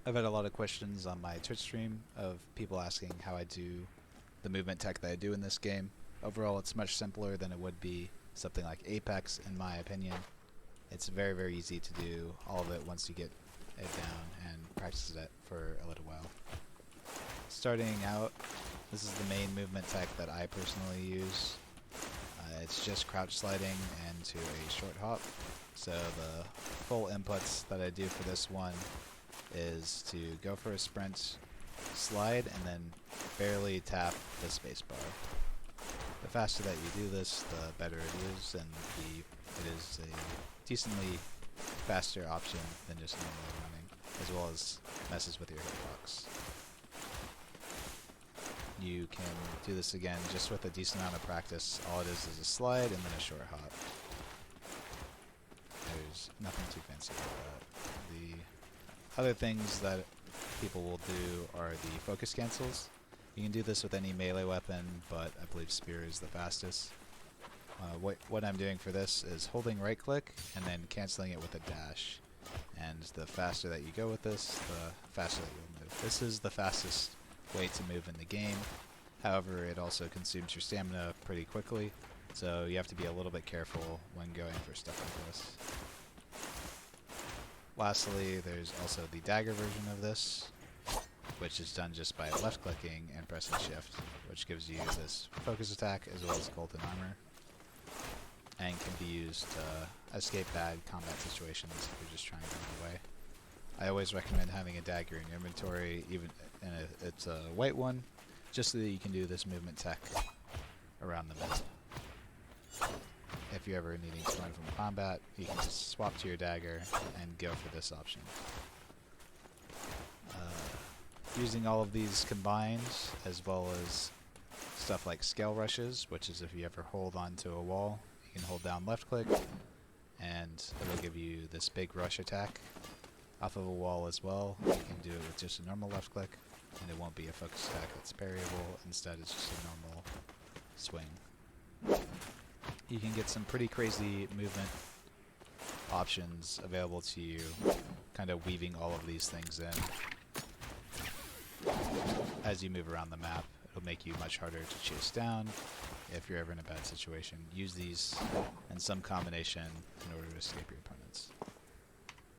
I've had a lot of questions on my Twitch stream of people asking how I do the movement tech that I do in this game. Overall, it's much simpler than it would be something like Apex, in my opinion. It's very, very easy to do all of it once you get it down and practice it for a little while. Starting out, this is the main movement tech that I personally use. It's just crouch sliding into a short hop. So the full inputs that I do for this one is to go for a sprint, slide, and then barely tap the spacebar. The faster that you do this, the better it is, and it is a decently faster option than just normally running, as well as messes with your hitbox. You can do this again just with a decent amount of practice. All it is a slide and then a short hop. There's nothing too fancy about that. The other things that people will do are the focus cancels. You can do this with any melee weapon, but I believe spear is the fastest. What I'm doing for this is holding right click and then canceling it with a dash. And the faster that you go with this, the faster that you'll move. This is the fastest way to move in the game. However, it also consumes your stamina pretty quickly, so you have to be a little bit careful when going for stuff like this. Lastly, there's also the dagger version of this, which is done just by left clicking and pressing shift, which gives you this focus attack as well as golden armor, and can be used to escape bad combat situations if you're just trying to run away. I always recommend having a dagger in your inventory, even if it's a white one, just so that you can do this movement tech around the map. If you're ever needing to run from combat, you can just swap to your dagger and go for this option. Using all of these combined, as well as stuff like scale rushes, which is if you ever hold onto a wall, you can hold down left click, and it'll give you this big rush attack off of a wall as well. You can do it with just a normal left click, and it won't be a focus attack that's parryable. Instead, it's just a normal swing. You can get some pretty crazy movement options available to you, kind of weaving all of these things in. As you move around the map, it'll make you much harder to chase down. If you're ever in a bad situation, use these in some combination in order to escape your opponent.